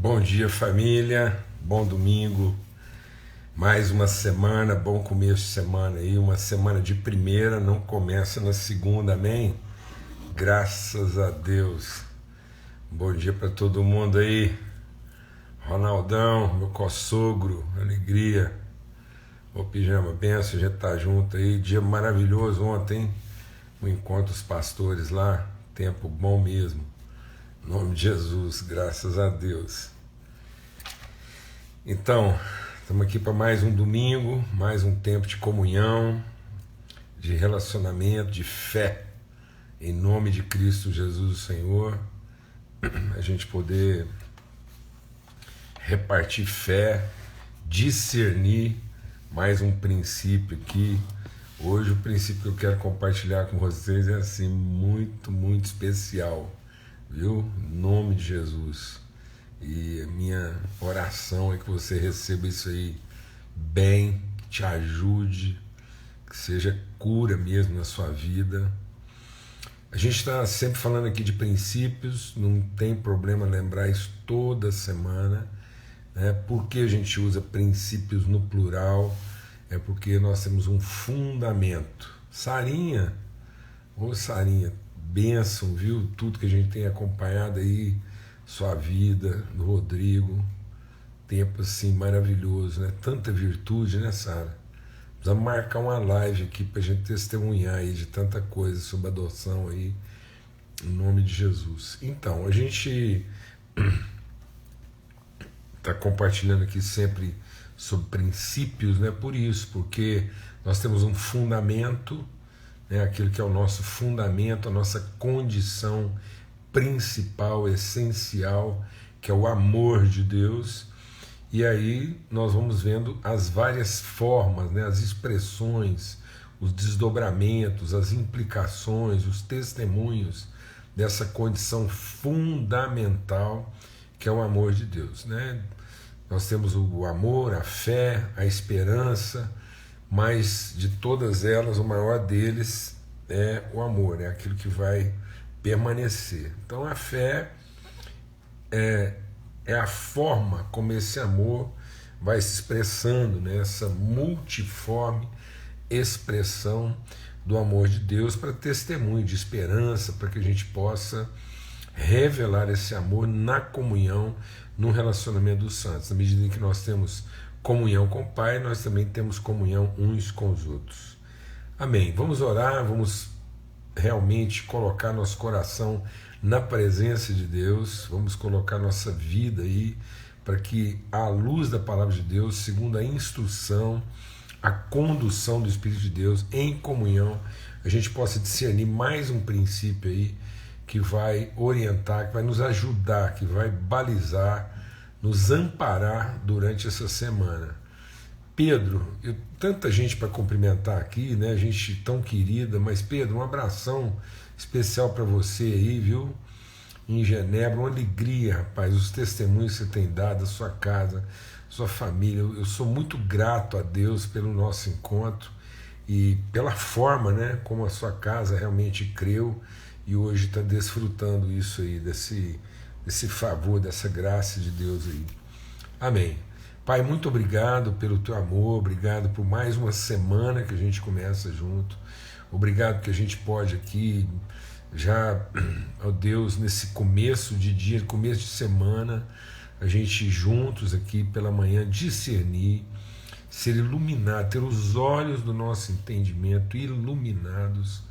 Bom dia, família. Bom domingo. Mais uma semana, bom começo de semana aí. Uma semana de primeira, não começa na segunda, amém? Graças a Deus. Bom dia para todo mundo aí. Ronaldão, meu co-sogro, alegria. Ô pijama, benção, a gente tá junto aí. Dia maravilhoso ontem, o encontro dos pastores lá. Tempo bom mesmo. Em nome de Jesus, graças a Deus. Então, estamos aqui para mais um domingo, mais um tempo de comunhão, de relacionamento, de fé, em nome de Cristo Jesus, o Senhor, a gente poder repartir fé, discernir mais um princípio aqui. Hoje o princípio que eu quero compartilhar com vocês é assim, muito especial, viu? Em nome de Jesus. E a minha oração é que você receba isso aí bem, que te ajude, que seja cura mesmo na sua vida. A gente está sempre falando aqui de princípios, não tem problema lembrar isso toda semana, né? Por que a gente usa princípios no plural? É porque nós temos um fundamento. Sarinha, ô Sarinha, bênção, viu? Tudo que a gente tem acompanhado aí, sua vida, do Rodrigo, tempo assim maravilhoso, né? Tanta virtude, né, Sara? Precisamos marcar uma live aqui para a gente testemunhar aí de tanta coisa sobre adoção aí, em nome de Jesus. Então, a gente está compartilhando aqui sempre sobre princípios, né? Por isso, porque nós temos um fundamento, né? Aquilo que é o nosso fundamento, a nossa condição principal, essencial, que é o amor de Deus. E aí nós vamos vendo as várias formas, né, as expressões, os desdobramentos, as implicações, os testemunhos dessa condição fundamental que é o amor de Deus, né? Nós temos o amor, a fé, a esperança, mas de todas elas o maior deles é o amor, é aquilo que vai permanecer. Então a fé é a forma como esse amor vai se expressando, né? Essa multiforme expressão do amor de Deus para testemunho de esperança, para que a gente possa revelar esse amor na comunhão, no relacionamento dos santos. Na medida em que nós temos comunhão com o Pai, nós também temos comunhão uns com os outros. Amém. Vamos orar, vamos realmente colocar nosso coração na presença de Deus, vamos colocar nossa vida aí para que à luz da palavra de Deus, segundo a instrução, a condução do Espírito de Deus, em comunhão, a gente possa discernir mais um princípio aí que vai orientar, que vai nos ajudar, que vai balizar, nos amparar durante essa semana. Pedro, tanta gente para cumprimentar aqui, né? Gente tão querida, mas Pedro, um abração especial para você aí, viu? Em Genebra, uma alegria, rapaz, os testemunhos que você tem dado, a sua casa, a sua família. Eu sou muito grato a Deus pelo nosso encontro e pela forma, né, como a sua casa realmente creu e hoje está desfrutando isso aí, desse favor, dessa graça de Deus aí. Amém. Pai, muito obrigado pelo teu amor, obrigado por mais uma semana que a gente começa junto, obrigado que a gente pode aqui, já, ó Deus, nesse começo de dia, começo de semana, a gente juntos aqui pela manhã discernir, ser iluminado, ter os olhos do nosso entendimento iluminados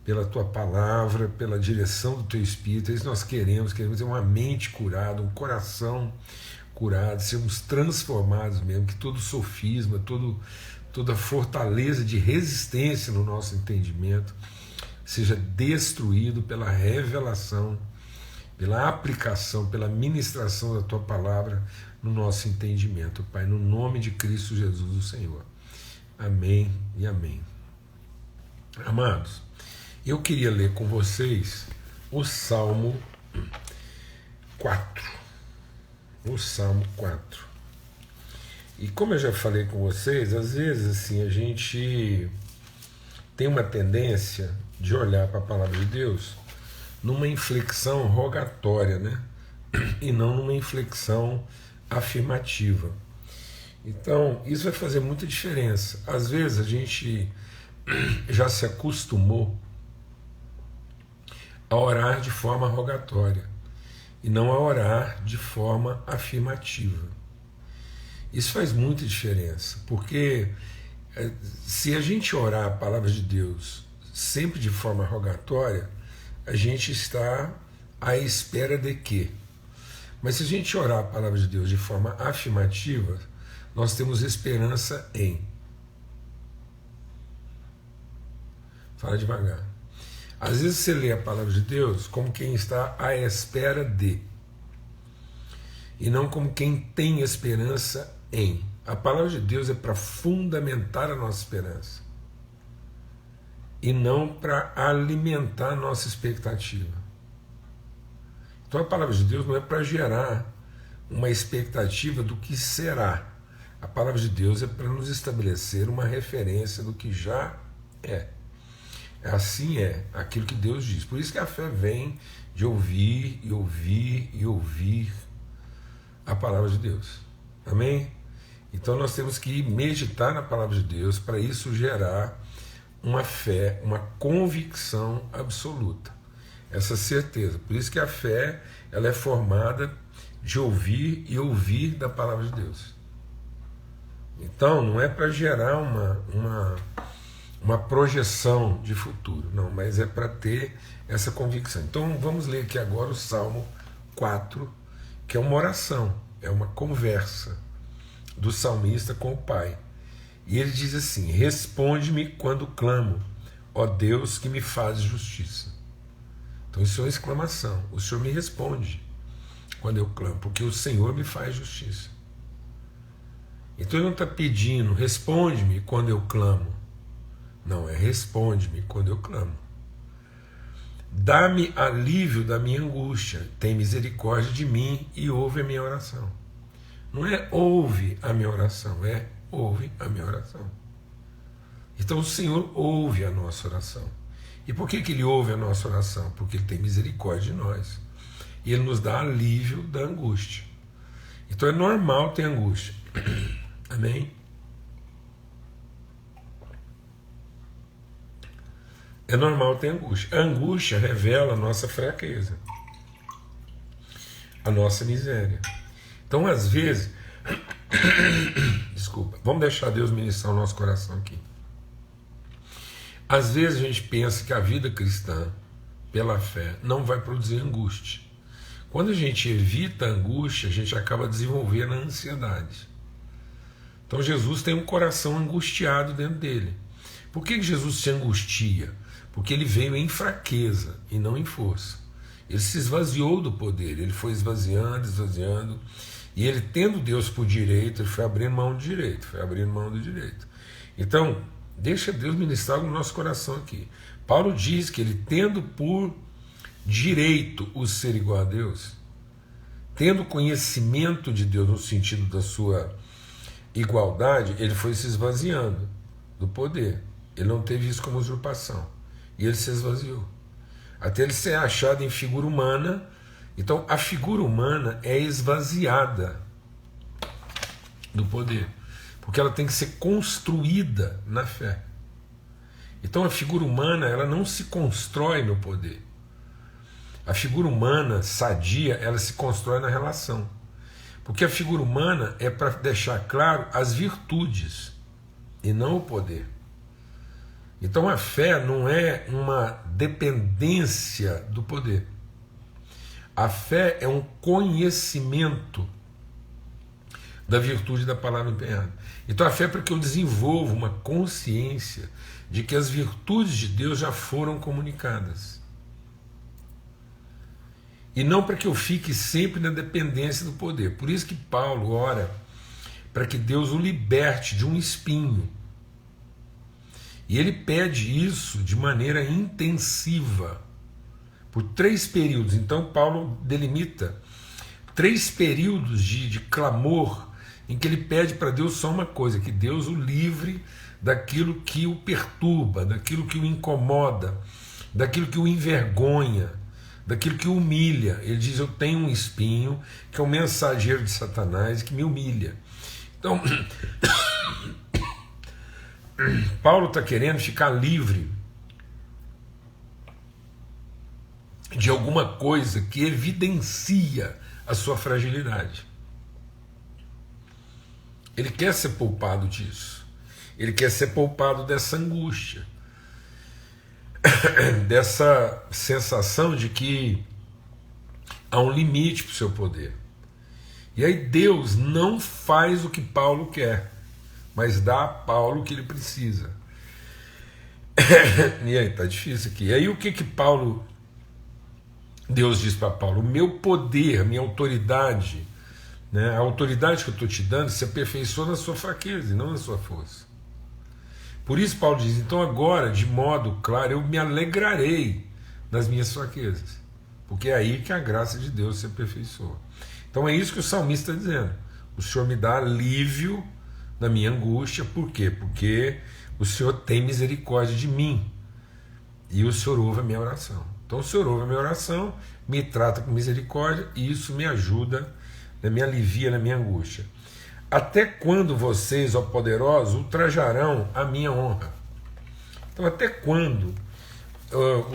pela tua palavra, pela direção do teu Espírito. É isso que nós queremos ter uma mente curada, um coração curado, sermos transformados mesmo, que todo sofisma, toda fortaleza de resistência no nosso entendimento seja destruído pela revelação, pela aplicação, pela ministração da tua palavra no nosso entendimento, Pai, no nome de Cristo Jesus, o Senhor. Amém e amém. Amados, eu queria ler com vocês o Salmo 4. O Salmo 4. E como eu já falei com vocês, às vezes assim, a gente tem uma tendência de olhar para a palavra de Deus numa inflexão rogatória, né? e não numa inflexão afirmativa. Então, isso vai fazer muita diferença. Às vezes a gente já se acostumou a orar de forma rogatória e não a orar de forma afirmativa. Isso faz muita diferença, porque se a gente orar a palavra de Deus sempre de forma rogatória, a gente está à espera de quê? Mas se a gente orar a palavra de Deus de forma afirmativa, nós temos esperança em. Fala devagar. Às vezes você lê a palavra de Deus como quem está à espera de, e não como quem tem esperança em. A palavra de Deus é para fundamentar a nossa esperança e não para alimentar a nossa expectativa. Então a palavra de Deus não é para gerar uma expectativa do que será. A palavra de Deus é para nos estabelecer uma referência do que já é. Assim é aquilo que Deus diz. Por isso que a fé vem de ouvir e ouvir e ouvir a palavra de Deus. Amém? Então nós temos que meditar na palavra de Deus para isso gerar uma fé, uma convicção absoluta. Essa certeza. Por isso que a fé ela é formada de ouvir e ouvir da palavra de Deus. Então não é para gerar uma projeção de futuro, não, mas é para ter essa convicção. Então vamos ler aqui agora o Salmo 4, que é uma oração, é uma conversa do salmista com o Pai. E ele diz assim: responde-me quando clamo, ó Deus que me faz justiça. Então isso é uma exclamação. O Senhor me responde quando eu clamo, porque o Senhor me faz justiça. Então ele não está pedindo, responde-me quando eu clamo. Não, é responde-me quando eu clamo. Dá-me alívio da minha angústia, tem misericórdia de mim e ouve a minha oração. Não é ouve a minha oração, é ouve a minha oração. Então o Senhor ouve a nossa oração. E por que Ele ouve a nossa oração? Porque Ele tem misericórdia de nós. E Ele nos dá alívio da angústia. Então é normal ter angústia. Amém? É normal ter angústia. A angústia revela a nossa fraqueza, a nossa miséria. Então, às vezes, desculpa, vamos deixar Deus ministrar o nosso coração aqui. Às vezes a gente pensa que a vida cristã, pela fé, não vai produzir angústia. Quando a gente evita a angústia, a gente acaba desenvolvendo a ansiedade. Então Jesus tem um coração angustiado dentro dele. Por que Jesus se angustia? Porque ele veio em fraqueza e não em força. Ele se esvaziou do poder, ele foi esvaziando, esvaziando, e ele, tendo Deus por direito, ele foi abrindo mão do direito, foi abrindo mão do direito. Então, deixa Deus ministrar no nosso coração aqui. Paulo diz que ele, tendo por direito o ser igual a Deus, tendo conhecimento de Deus no sentido da sua igualdade, ele foi se esvaziando do poder. Ele não teve isso como usurpação. E ele se esvaziou. Até ele ser achado em figura humana. Então a figura humana é esvaziada do poder. Porque ela tem que ser construída na fé. Então a figura humana ela não se constrói no poder. A figura humana sadia, ela se constrói na relação. Porque a figura humana é para deixar claro as virtudes e não o poder. Então a fé não é uma dependência do poder. A fé é um conhecimento da virtude da palavra empenhada. Então a fé é para que eu desenvolva uma consciência de que as virtudes de Deus já foram comunicadas. E não para que eu fique sempre na dependência do poder. Por isso que Paulo ora para que Deus o liberte de um espinho. E ele pede isso de maneira intensiva, por 3 períodos. Então Paulo delimita 3 períodos de clamor, em que ele pede para Deus só uma coisa, que Deus o livre daquilo que o perturba, daquilo que o incomoda, daquilo que o envergonha, daquilo que humilha. Ele diz: eu tenho um espinho que é o mensageiro de Satanás que me humilha. Então, Paulo está querendo ficar livre de alguma coisa que evidencia a sua fragilidade. Ele quer ser poupado disso. Ele quer ser poupado dessa angústia, dessa sensação de que há um limite para o seu poder. E aí Deus não faz o que Paulo quer, mas dá a Paulo o que ele precisa. E aí, tá difícil aqui. E aí o que Deus diz para Paulo: o meu poder, a minha autoridade, né, a autoridade que eu estou te dando se aperfeiçoa na sua fraqueza e não na sua força. Por isso Paulo diz: então agora, de modo claro, eu me alegrarei nas minhas fraquezas, porque é aí que a graça de Deus se aperfeiçoa. Então é isso que o salmista está dizendo: o Senhor me dá alívio na minha angústia. Por quê? Porque o Senhor tem misericórdia de mim e o Senhor ouve a minha oração. Então o Senhor ouve a minha oração, me trata com misericórdia, e isso me ajuda, né, me alivia na minha angústia. Até quando vocês, ó poderosos, ultrajarão a minha honra? Então até quando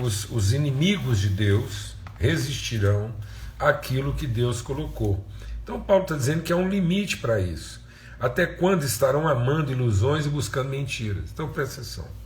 os inimigos de Deus resistirão àquilo que Deus colocou? Então Paulo está dizendo que há um limite para isso. Até quando estarão amando ilusões e buscando mentiras? Então presta atenção.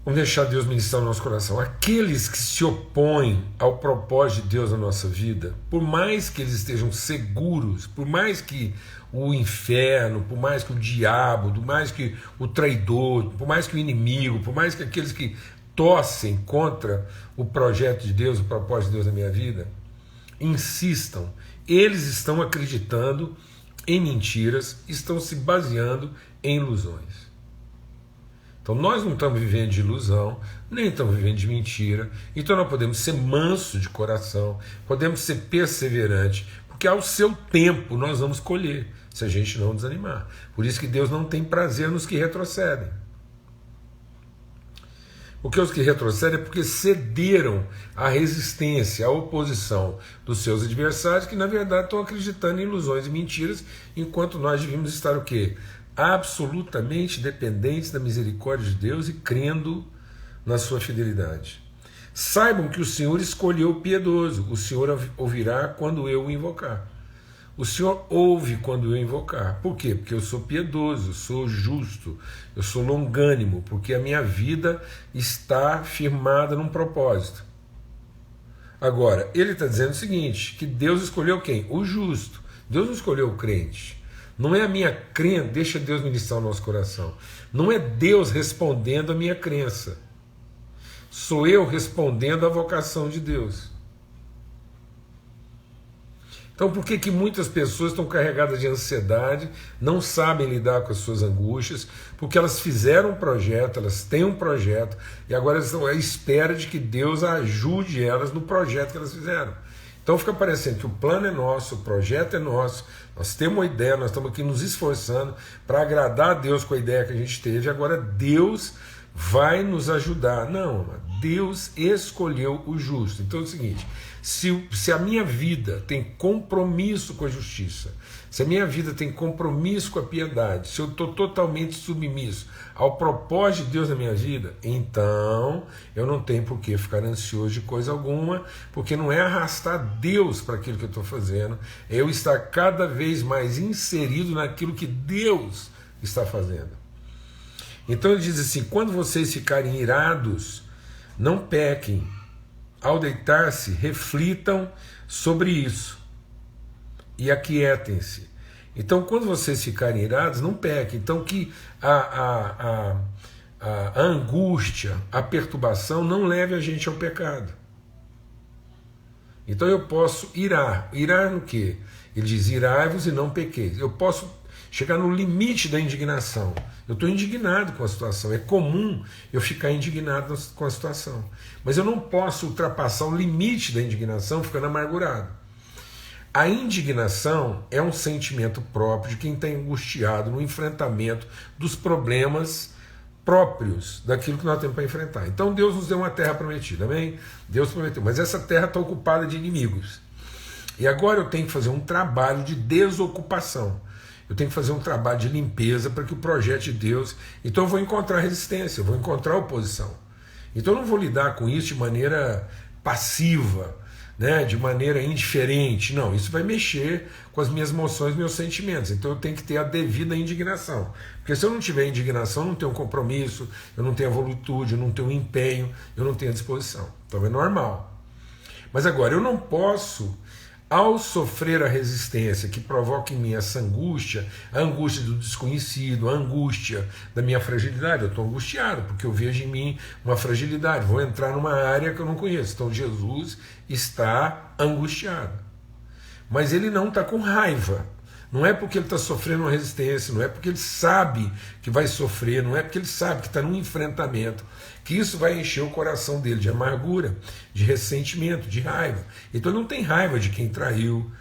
Vamos deixar Deus ministrar no nosso coração. Aqueles que se opõem ao propósito de Deus na nossa vida, por mais que eles estejam seguros, por mais que o inferno, por mais que o diabo, por mais que o traidor, por mais que o inimigo, por mais que aqueles que torcem contra o projeto de Deus, o propósito de Deus na minha vida, insistam, eles estão acreditando em mentiras, estão se baseando em ilusões. Então nós não estamos vivendo de ilusão, nem estamos vivendo de mentira. Então nós podemos ser mansos de coração, podemos ser perseverantes, porque ao seu tempo nós vamos colher, se a gente não desanimar. Por isso que Deus não tem prazer nos que retrocedem. Porque os que retrocedem é porque cederam à resistência, à oposição dos seus adversários, que na verdade estão acreditando em ilusões e mentiras, enquanto nós devíamos estar o quê? Absolutamente dependentes da misericórdia de Deus e crendo na sua fidelidade. Saibam que o Senhor escolheu o piedoso, o Senhor ouvirá quando eu o invocar. O Senhor ouve quando eu invocar. Por quê? Porque eu sou piedoso, eu sou justo, eu sou longânimo, porque a minha vida está firmada num propósito. Agora, ele está dizendo o seguinte, que Deus escolheu quem? O justo. Deus não escolheu o crente. Não é a minha crença, deixa Deus ministrar o nosso coração. Não é Deus respondendo a minha crença. Sou eu respondendo à vocação de Deus. Então por que muitas pessoas estão carregadas de ansiedade, não sabem lidar com as suas angústias? Porque elas fizeram um projeto, elas têm um projeto, e agora elas estão à espera de que Deus ajude elas no projeto que elas fizeram. Então fica parecendo que o plano é nosso, o projeto é nosso, nós temos uma ideia, nós estamos aqui nos esforçando para agradar a Deus com a ideia que a gente teve, agora Deus vai nos ajudar. Não, Deus escolheu o justo. Então é o seguinte, se a minha vida tem compromisso com a justiça, se a minha vida tem compromisso com a piedade, se eu estou totalmente submisso ao propósito de Deus na minha vida, então eu não tenho por que ficar ansioso de coisa alguma, porque não é arrastar Deus para aquilo que eu estou fazendo, é eu estar cada vez mais inserido naquilo que Deus está fazendo. Então ele diz assim, quando vocês ficarem irados, não pequem. Ao deitar-se, reflitam sobre isso e aquietem-se. Então, quando vocês ficarem irados, não pequem. Então, que a angústia, a perturbação não leve a gente ao pecado. Então, eu posso irar. Irar no quê? Ele diz, irai-vos e não pequeis. Eu posso chegar no limite da indignação. Eu estou indignado com a situação. É comum eu ficar indignado com a situação. Mas eu não posso ultrapassar o limite da indignação ficando amargurado. A indignação é um sentimento próprio de quem está angustiado no enfrentamento dos problemas próprios daquilo que nós temos para enfrentar. Então Deus nos deu uma terra prometida, amém? Deus prometeu, mas essa terra está ocupada de inimigos. E agora eu tenho que fazer um trabalho de desocupação. Eu tenho que fazer um trabalho de limpeza para que o projeto de Deus... Então eu vou encontrar resistência, eu vou encontrar oposição. Então eu não vou lidar com isso de maneira passiva, né, de maneira indiferente. Não, isso vai mexer com as minhas emoções, meus sentimentos. Então eu tenho que ter a devida indignação. Porque se eu não tiver indignação, eu não tenho compromisso, eu não tenho a voluntude, eu não tenho empenho, eu não tenho a disposição. Então é normal. Mas agora, eu não posso, ao sofrer a resistência que provoca em mim essa angústia, a angústia do desconhecido, a angústia da minha fragilidade, eu estou angustiado, porque eu vejo em mim uma fragilidade, vou entrar numa área que eu não conheço. Então Jesus está angustiado. Mas ele não está com raiva. Não é porque ele está sofrendo uma resistência, não é porque ele sabe que vai sofrer, não é porque ele sabe que está num enfrentamento, que isso vai encher o coração dele de amargura, de ressentimento, de raiva. Então ele não tem raiva de quem traiu,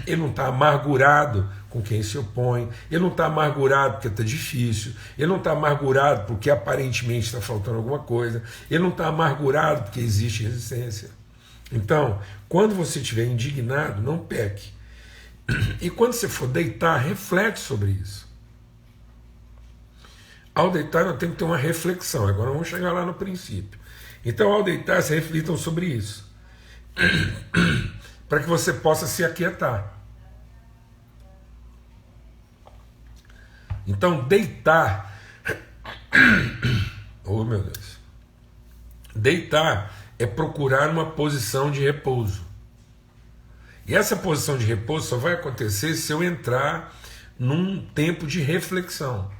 ele não está amargurado com quem se opõe, ele não está amargurado porque está difícil, ele não está amargurado porque aparentemente está faltando alguma coisa, ele não está amargurado porque existe resistência. Então, quando você estiver indignado, não peque. E quando você for deitar, reflete sobre isso. Ao deitar, nós temos que ter uma reflexão. Agora vamos chegar lá no princípio. Então, ao deitar, se reflitam sobre isso. Para que você possa se aquietar. Então, deitar. Oh, meu Deus. Deitar é procurar uma posição de repouso. E essa posição de repouso só vai acontecer se eu entrar num tempo de reflexão.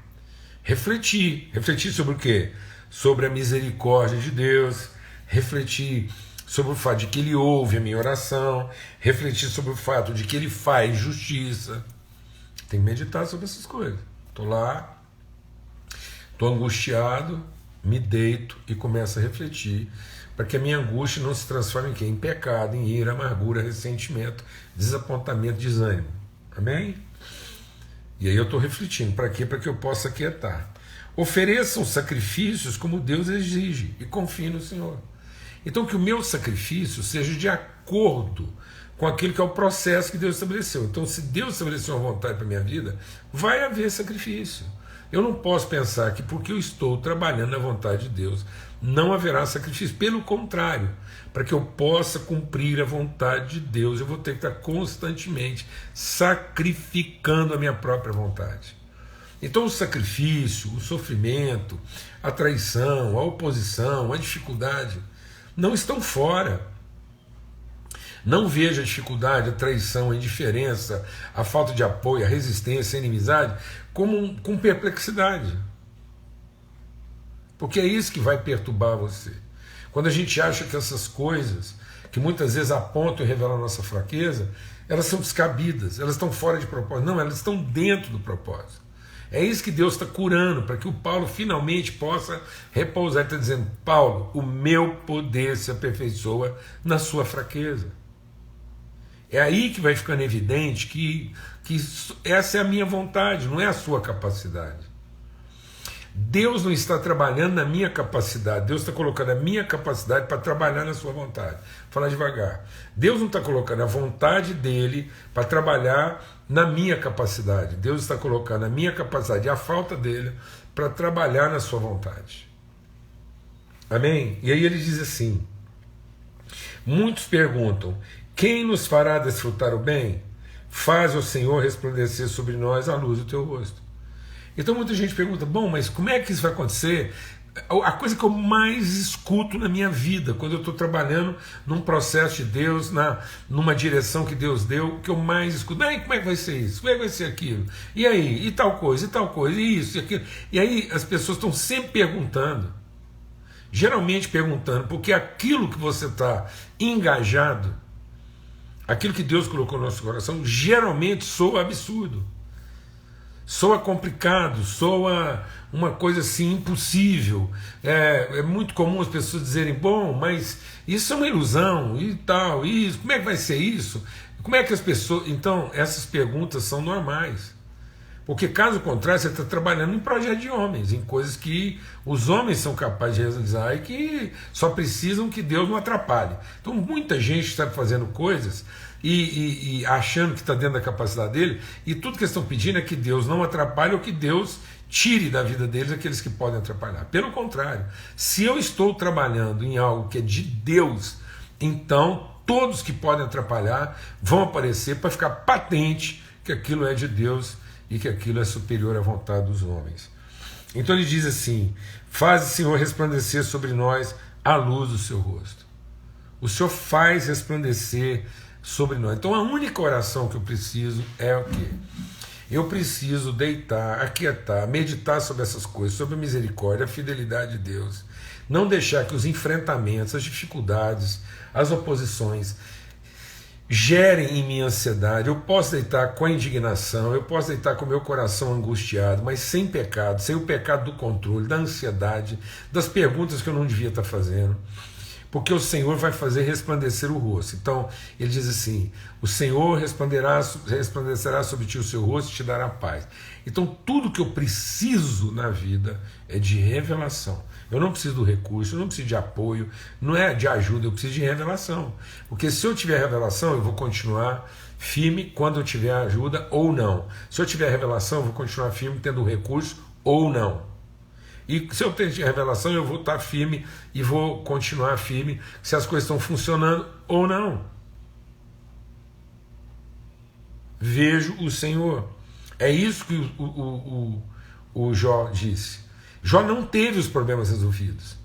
Refletir. Refletir sobre o quê? Sobre a misericórdia de Deus. Refletir sobre o fato de que Ele ouve a minha oração. Refletir sobre o fato de que Ele faz justiça. Tem que meditar sobre essas coisas. Estou lá, estou angustiado, me deito e começo a refletir, para que a minha angústia não se transforme em quê? Em pecado, em ira, amargura, ressentimento, desapontamento, desânimo. Amém? E aí eu estou refletindo, para quê? Para que eu possa aquietar. Ofereçam sacrifícios como Deus exige e confie no Senhor. Então que o meu sacrifício seja de acordo com aquilo que é o processo que Deus estabeleceu. Então se Deus estabeleceu uma vontade para a minha vida, vai haver sacrifício. Eu não posso pensar que porque eu estou trabalhando na vontade de Deus, não haverá sacrifício. Pelo contrário, para que eu possa cumprir a vontade de Deus, eu vou ter que estar constantemente sacrificando a minha própria vontade. Então o sacrifício, o sofrimento, a traição, a oposição, a dificuldade, não estão fora. Não veja a dificuldade, a traição, a indiferença, a falta de apoio, a resistência, a inimizade com perplexidade. Porque é isso que vai perturbar você. Quando a gente acha que essas coisas, que muitas vezes apontam e revelam a nossa fraqueza, elas são descabidas, elas estão fora de propósito. Não, elas estão dentro do propósito. É isso que Deus está curando, para que o Paulo finalmente possa repousar. Ele está dizendo: Paulo, o meu poder se aperfeiçoa na sua fraqueza. É aí que vai ficando evidente que essa é a minha vontade, não é a sua capacidade. Deus não está trabalhando na minha capacidade, Deus está colocando a minha capacidade para trabalhar na sua vontade. Vou falar devagar. Deus não está colocando a vontade dele para trabalhar na minha capacidade. Deus está colocando a minha capacidade e a falta dele para trabalhar na sua vontade. Amém? E aí ele diz assim: muitos perguntam: quem nos fará desfrutar o bem? Faz o Senhor resplandecer sobre nós a luz do teu rosto. Então muita gente pergunta: bom, mas como é que isso vai acontecer? A coisa que eu mais escuto na minha vida, quando eu estou trabalhando num processo de Deus, numa direção que Deus deu, que eu mais escuto: aí, como é que vai ser isso? Como é que vai ser aquilo? E aí? E tal coisa, e isso, e aquilo. E aí as pessoas estão sempre perguntando, geralmente perguntando, porque aquilo que você está engajado, aquilo que Deus colocou no nosso coração, geralmente soa absurdo, soa complicado, soa uma coisa assim impossível. É muito comum as pessoas dizerem: bom, mas isso é uma ilusão e tal, isso, como é que vai ser isso? Como é que as pessoas... Então essas perguntas são normais, Porque caso contrário, você está trabalhando em projeto de homens, em coisas que os homens são capazes de realizar e que só precisam que Deus não atrapalhe. Então muita gente está fazendo coisas e achando que está dentro da capacidade dele, e tudo que eles estão pedindo é que Deus não atrapalhe ou que Deus tire da vida deles aqueles que podem atrapalhar. Pelo contrário, se eu estou trabalhando em algo que é de Deus, então todos que podem atrapalhar vão aparecer para ficar patente que aquilo é de Deus e que aquilo é superior à vontade dos homens. Então ele diz assim: faz, Senhor, resplandecer sobre nós a luz do seu rosto. O Senhor faz resplandecer sobre nós. Então a única oração que eu preciso é o quê? Eu preciso deitar, aquietar, meditar sobre essas coisas, sobre a misericórdia, a fidelidade de Deus. Não deixar que os enfrentamentos, as dificuldades, as oposições gerem em mim ansiedade. Eu posso deitar com a indignação, eu posso deitar com o meu coração angustiado, mas sem pecado, sem o pecado do controle, da ansiedade, das perguntas que eu não devia estar fazendo. Porque o Senhor vai fazer resplandecer o rosto. Então, ele diz assim: o Senhor resplandecerá sobre ti o seu rosto e te dará paz. Então, tudo que eu preciso na vida é de revelação. Eu não preciso do recurso, eu não preciso de apoio, não é de ajuda, eu preciso de revelação. Porque se eu tiver revelação, eu vou continuar firme quando eu tiver ajuda ou não. Se eu tiver revelação, eu vou continuar firme tendo recurso ou não. E se eu tenho revelação, eu vou estar firme e vou continuar firme se as coisas estão funcionando ou não. Vejo o Senhor. É isso que o Jó disse. Jó não teve os problemas resolvidos.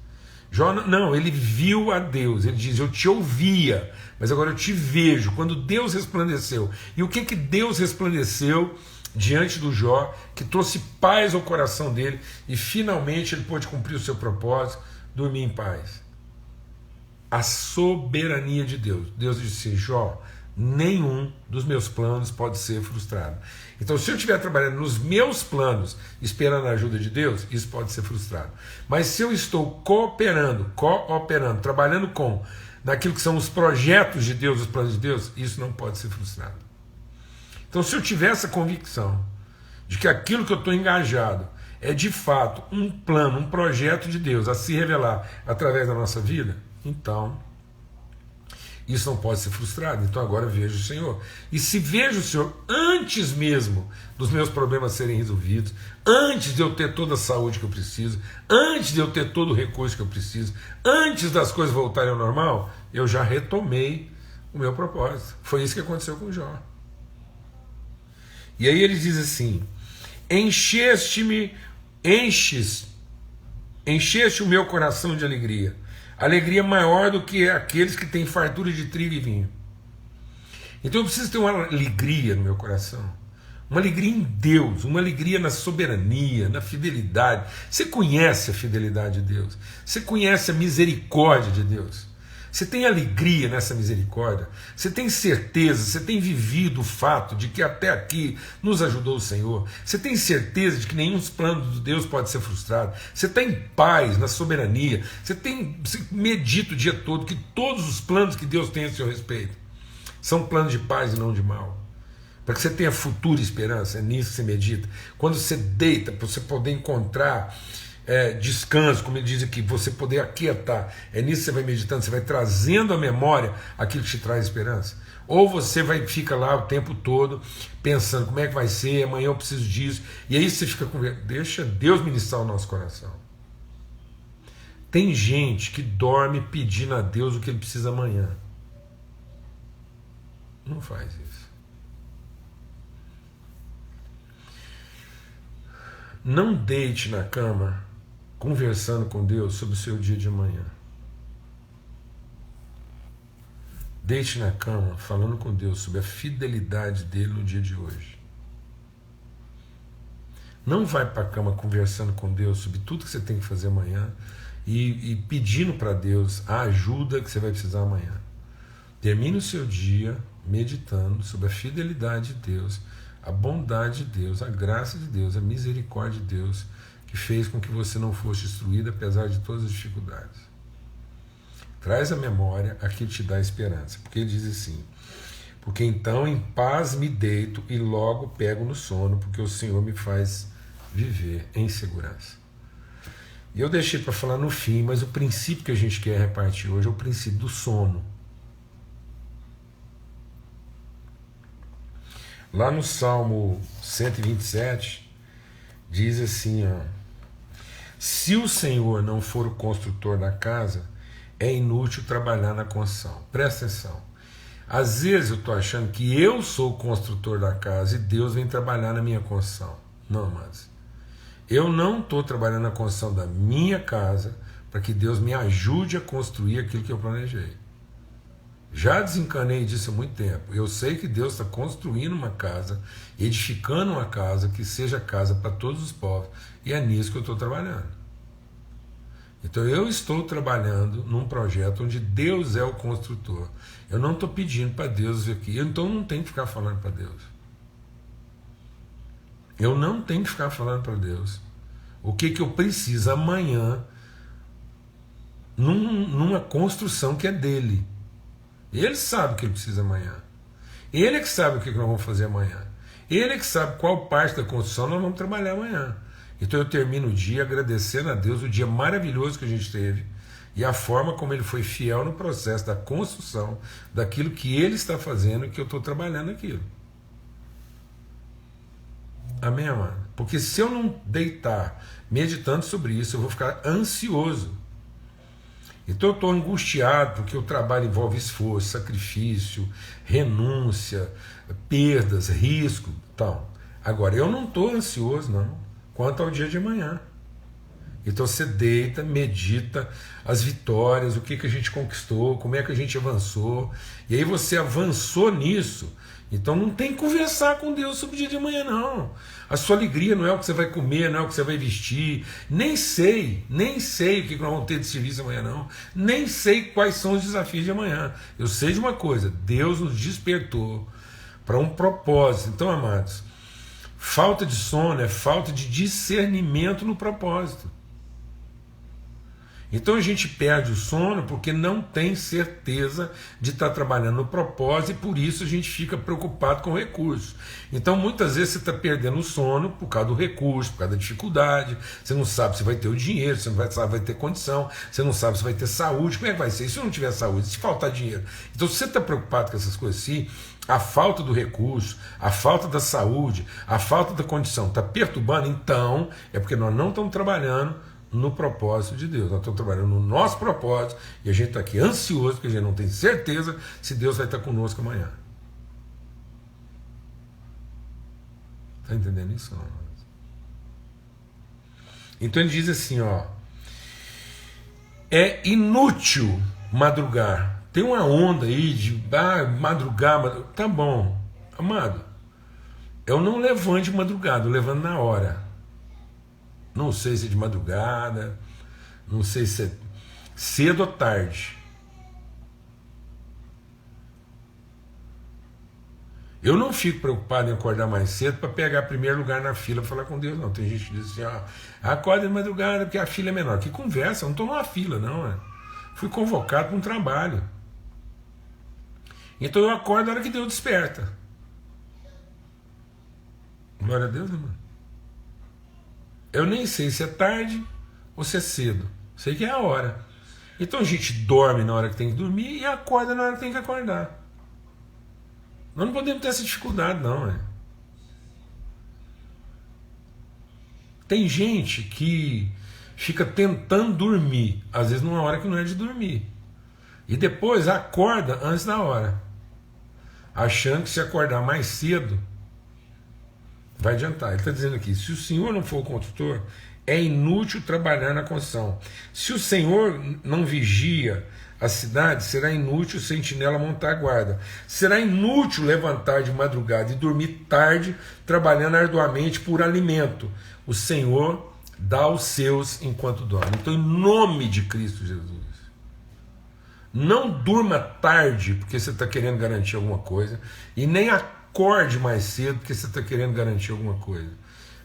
Jó não, ele viu a Deus. Ele diz: eu te ouvia, mas agora eu te vejo. Quando Deus resplandeceu. E o que Deus resplandeceu diante do Jó, que trouxe paz ao coração dele, e finalmente ele pôde cumprir o seu propósito, dormir em paz? A soberania de Deus. Deus disse: Jó, nenhum dos meus planos pode ser frustrado. Então, se eu estiver trabalhando nos meus planos, esperando a ajuda de Deus, isso pode ser frustrado. Mas se eu estou cooperando, trabalhando naquilo que são os projetos de Deus, os planos de Deus, isso não pode ser frustrado. Então, se eu tiver essa convicção de que aquilo que eu estou engajado é de fato um plano, um projeto de Deus a se revelar através da nossa vida, então isso não pode ser frustrado. Então agora vejo o Senhor. E se vejo o Senhor antes mesmo dos meus problemas serem resolvidos, antes de eu ter toda a saúde que eu preciso, antes de eu ter todo o recurso que eu preciso, antes das coisas voltarem ao normal, eu já retomei o meu propósito. Foi isso que aconteceu com Jó. E aí ele diz assim: encheste o meu coração de alegria, alegria maior do que aqueles que têm fartura de trigo e vinho. Então eu preciso ter uma alegria no meu coração, uma alegria em Deus, uma alegria na soberania, na fidelidade. Você conhece a fidelidade de Deus, você conhece a misericórdia de Deus. Você tem alegria nessa misericórdia, você tem certeza, você tem vivido o fato de que até aqui nos ajudou o Senhor, você tem certeza de que nenhum dos planos de Deus pode ser frustrado, você está em paz, na soberania, você medita o dia todo que todos os planos que Deus tem a seu respeito são planos de paz e não de mal, para que você tenha futura esperança. É nisso que você medita. Quando você deita, para você poder encontrar descanso, como ele diz aqui, você poder aquietar, é nisso que você vai meditando, você vai trazendo à memória aquilo que te traz esperança. Ou você fica lá o tempo todo pensando como é que vai ser, amanhã eu preciso disso, e aí você fica deixa Deus ministrar o nosso coração. Tem gente que dorme pedindo a Deus o que ele precisa amanhã. Não faz isso. Não deite na cama conversando com Deus sobre o seu dia de amanhã. Deite na cama falando com Deus sobre a fidelidade dele no dia de hoje. Não vai para a cama conversando com Deus sobre tudo que você tem que fazer amanhã e pedindo para Deus a ajuda que você vai precisar amanhã. Termine o seu dia meditando sobre a fidelidade de Deus, a bondade de Deus, a graça de Deus, a misericórdia de Deus, que fez com que você não fosse destruído apesar de todas as dificuldades. Traz à memória aquilo que te dá esperança, porque ele diz assim: porque então em paz me deito e logo pego no sono, porque o Senhor me faz viver em segurança. E eu deixei para falar no fim, mas o princípio que a gente quer repartir hoje é o princípio do sono. Lá no Salmo 127, diz assim, ó: se o Senhor não for o construtor da casa, é inútil trabalhar na construção. Presta atenção. Às vezes eu estou achando que eu sou o construtor da casa e Deus vem trabalhar na minha construção. Não, amados. Eu não estou trabalhando na construção da minha casa para que Deus me ajude a construir aquilo que eu planejei. Já desencanei disso há muito tempo. Eu sei que Deus está construindo uma casa, edificando uma casa que seja casa para todos os povos, e é nisso que eu estou trabalhando. Então eu estou trabalhando num projeto onde Deus é o construtor. Eu não estou pedindo para Deus vir aqui, então eu não tenho que ficar falando para Deus. Eu não tenho que ficar falando para Deus o que eu preciso amanhã numa construção que é dele. Ele sabe o que ele precisa amanhã. Ele é que sabe o que nós vamos fazer amanhã. Ele é que sabe qual parte da construção nós vamos trabalhar amanhã. Então eu termino o dia agradecendo a Deus o dia maravilhoso que a gente teve e a forma como ele foi fiel no processo da construção daquilo que ele está fazendo e que eu estou trabalhando aquilo. Amém, amado? Porque se eu não deitar meditando sobre isso, eu vou ficar ansioso. Então eu estou angustiado porque o trabalho envolve esforço, sacrifício, renúncia, perdas, risco, tal. Agora, eu não estou ansioso, não, quanto ao dia de amanhã. Então você deita, medita as vitórias, o que a gente conquistou, como é que a gente avançou, e aí você avançou nisso. Então não tem que conversar com Deus sobre o dia de amanhã, não. A sua alegria não é o que você vai comer, não é o que você vai vestir. Nem sei o que nós vamos ter de serviço amanhã, não. Nem sei quais são os desafios de amanhã. Eu sei de uma coisa: Deus nos despertou para um propósito. Então, amados, falta de sono é falta de discernimento no propósito. Então a gente perde o sono porque não tem certeza de estar trabalhando no propósito e por isso a gente fica preocupado com o recurso. Então muitas vezes você está perdendo o sono por causa do recurso, por causa da dificuldade, você não sabe se vai ter o dinheiro, você não sabe se vai ter condição, você não sabe se vai ter saúde, como é que vai ser? Se não tiver saúde, se faltar dinheiro. Então se você está preocupado com essas coisas assim, a falta do recurso, a falta da saúde, a falta da condição está perturbando, então é porque nós não estamos trabalhando no propósito de Deus. Nós estamos trabalhando no nosso propósito e a gente está aqui ansioso porque a gente não tem certeza se Deus vai estar conosco amanhã. Está entendendo isso? Não? Então ele diz assim, ó: é inútil madrugar. Tem uma onda aí de madrugar. Tá bom, amado, eu não levanto de madrugada, eu levanto na hora. Não sei se é de madrugada, não sei se é cedo ou tarde. Eu não fico preocupado em acordar mais cedo para pegar primeiro lugar na fila e falar com Deus, não. Tem gente que diz assim, acorda de madrugada porque a fila é menor. Que conversa, eu não estou numa fila, não. Fui convocado para um trabalho. Então eu acordo na hora que Deus desperta. Glória a Deus, irmão. Eu nem sei se é tarde ou se é cedo. Sei que é a hora. Então a gente dorme na hora que tem que dormir e acorda na hora que tem que acordar. Nós não podemos ter essa dificuldade, não. Tem gente que fica tentando dormir, às vezes numa hora que não é de dormir. E depois acorda antes da hora. Achando que se acordar mais cedo vai adiantar. Ele está dizendo aqui: se o Senhor não for o construtor, é inútil trabalhar na construção. Se o Senhor não vigia a cidade, será inútil o sentinela montar guarda. Será inútil levantar de madrugada e dormir tarde, trabalhando arduamente por alimento. O Senhor dá os seus enquanto dorme. Então, em nome de Cristo Jesus, não durma tarde porque você está querendo garantir alguma coisa, e nem acorde mais cedo porque você está querendo garantir alguma coisa,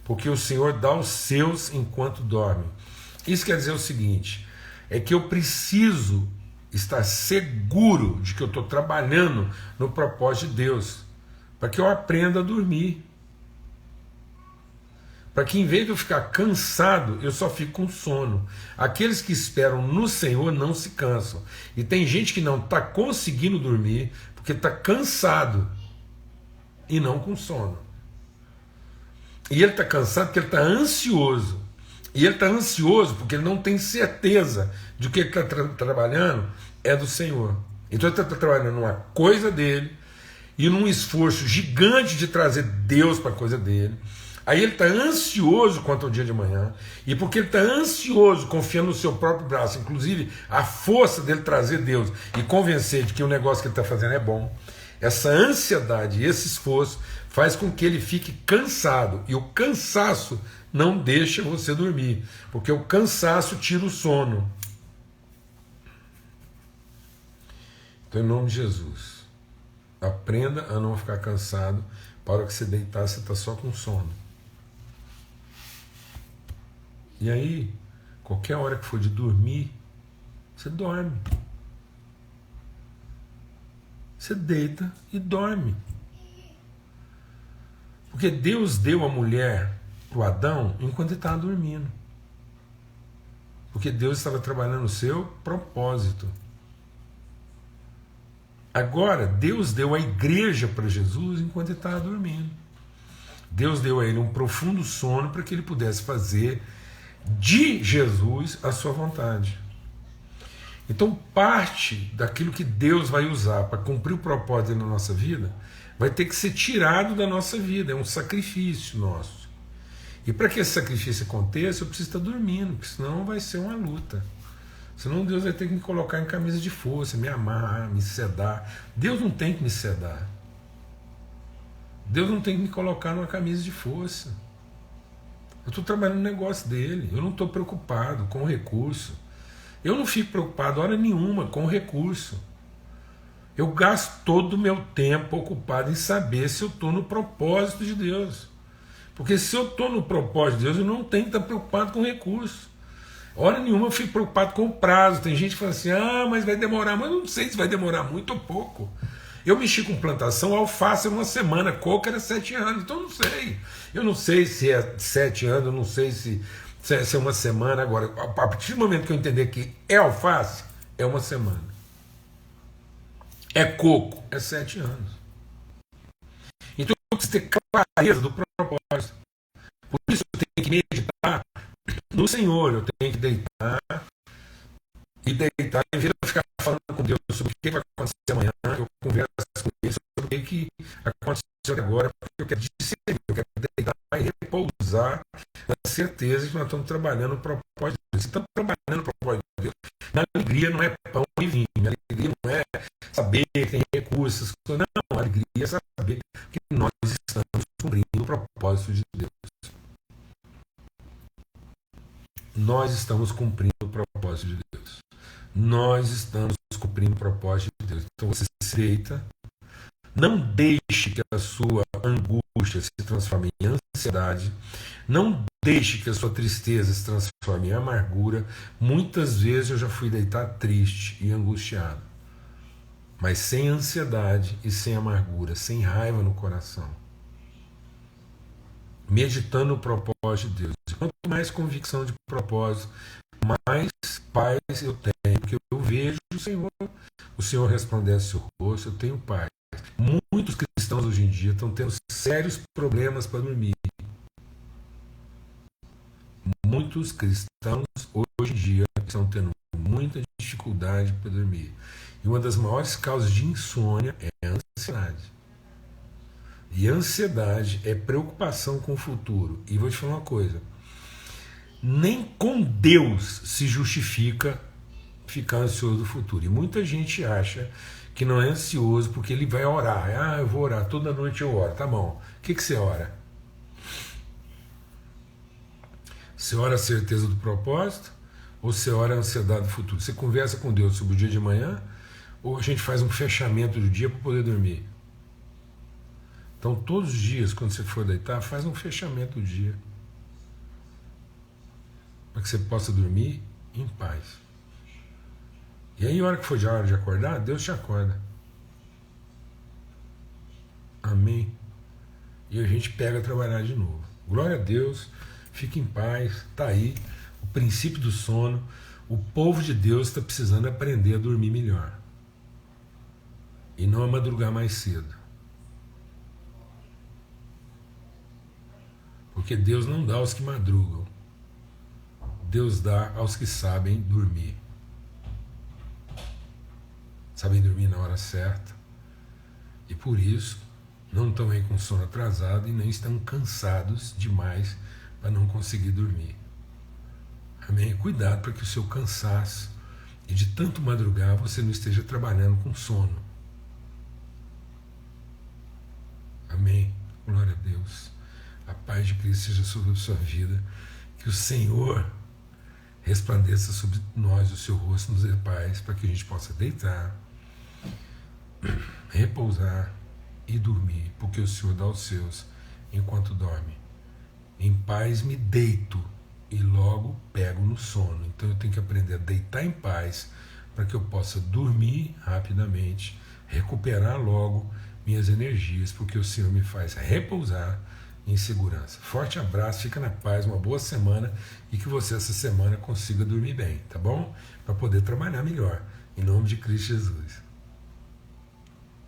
porque o Senhor dá os seus enquanto dorme. Isso quer dizer o seguinte: é que eu preciso estar seguro de que eu estou trabalhando no propósito de Deus, para que eu aprenda a dormir. Para que em vez de eu ficar cansado, eu só fico com sono. Aqueles que esperam no Senhor não se cansam. E tem gente que não está conseguindo dormir porque está cansado e não com sono. E ele está cansado porque ele está ansioso. E ele está ansioso porque ele não tem certeza de que ele está trabalhando é do Senhor. Então ele está trabalhando numa coisa dele e num esforço gigante de trazer Deus para a coisa dele. Aí ele está ansioso quanto ao dia de amanhã, e porque ele está ansioso, confiando no seu próprio braço, inclusive a força dele trazer Deus e convencer de que o negócio que ele está fazendo é bom, essa ansiedade e esse esforço faz com que ele fique cansado, e o cansaço não deixa você dormir, porque o cansaço tira o sono. Então, em nome de Jesus, aprenda a não ficar cansado. Para a hora que você deitar, você está só com sono. E aí, qualquer hora que for de dormir, você dorme. Você deita e dorme. Porque Deus deu a mulher para o Adão enquanto ele estava dormindo. Porque Deus estava trabalhando o seu propósito. Agora, Deus deu a igreja para Jesus enquanto ele estava dormindo. Deus deu a ele um profundo sono para que ele pudesse fazer de Jesus a sua vontade. Então, parte daquilo que Deus vai usar para cumprir o propósito na nossa vida vai ter que ser tirado da nossa vida. É um sacrifício nosso. E para que esse sacrifício aconteça, eu preciso estar dormindo, porque senão vai ser uma luta. Senão Deus vai ter que me colocar em camisa de força, me amarrar, me sedar. Deus não tem que me sedar. Deus não tem que me colocar numa camisa de força. Eu estou trabalhando no negócio dele. Eu não estou preocupado com o recurso. Eu não fico preocupado hora nenhuma com o recurso. Eu gasto todo o meu tempo ocupado em saber se eu estou no propósito de Deus. Porque se eu estou no propósito de Deus, eu não tenho que estar preocupado com o recurso. Hora nenhuma eu fico preocupado com o prazo. Tem gente que fala assim, mas vai demorar. Mas eu não sei se vai demorar muito ou pouco. Eu mexi com plantação, alface é uma semana, coco era 7 anos, então eu não sei. Eu não sei se é 7 anos, eu não sei se é uma semana. Agora, a partir do momento que eu entender que é alface, é uma semana. É coco, é 7 anos. Então eu preciso ter clareza do propósito. Por isso eu tenho que meditar no Senhor, eu tenho que deitar, em vez de ficar falando com Deus sobre o que vai acontecer amanhã, eu converso com Ele sobre o que aconteceu agora, porque eu quero discernir, eu quero deitar e repousar na certeza que nós estamos trabalhando o propósito de Deus. Se estamos trabalhando o propósito de Deus, a alegria não é pão e vinho, a alegria não é saber que tem recursos, não, a alegria é saber que nós estamos cumprindo o propósito de Deus. Nós estamos cumprindo o propósito de Deus. Nós estamos cumprindo o propósito de Deus. Então você se deita, não deixe que a sua angústia se transforme em ansiedade, não deixe que a sua tristeza se transforme em amargura. Muitas vezes eu já fui deitar triste e angustiado, mas sem ansiedade e sem amargura, sem raiva no coração, meditando o propósito de Deus. Quanto mais convicção de propósito, mais paz eu tenho, porque eu vejo o Senhor resplandece o rosto, eu tenho paz. Muitos cristãos hoje em dia estão tendo sérios problemas para dormir. Muitos cristãos hoje em dia estão tendo muita dificuldade para dormir. E uma das maiores causas de insônia é a ansiedade. E ansiedade é preocupação com o futuro. E vou te falar uma coisa, nem com Deus se justifica ficar ansioso do futuro. E muita gente acha que não é ansioso porque ele vai orar. Eu vou orar, toda noite eu oro. Tá bom. O que você ora? Você ora a certeza do propósito ou você ora a ansiedade do futuro? Você conversa com Deus sobre o dia de manhã ou a gente faz um fechamento do dia para poder dormir? Então todos os dias, quando você for deitar, faz um fechamento do dia, para que você possa dormir em paz. E aí, a hora que for de hora de acordar, Deus te acorda. Amém? E a gente pega a trabalhar de novo. Glória a Deus, fique em paz, está aí o princípio do sono. O povo de Deus está precisando aprender a dormir melhor e não a madrugar mais cedo, porque Deus não dá aos que madrugam, Deus dá aos que sabem dormir na hora certa, e por isso não estão aí com sono atrasado e nem estão cansados demais para não conseguir dormir. Amém? Cuidado para que o seu cansaço e de tanto madrugar você não esteja trabalhando com sono. Amém? Glória a Deus. A paz de Cristo seja sobre a sua vida. Que o Senhor resplandeça sobre nós o seu rosto, nos dê paz, para que a gente possa deitar, repousar e dormir, porque o Senhor dá aos seus enquanto dorme. Em paz me deito e logo pego no sono. Então eu tenho que aprender a deitar em paz para que eu possa dormir rapidamente, recuperar logo minhas energias, porque o Senhor me faz repousar em segurança. Forte abraço, fica na paz, uma boa semana e que você essa semana consiga dormir bem, tá bom? Para poder trabalhar melhor. Em nome de Cristo Jesus.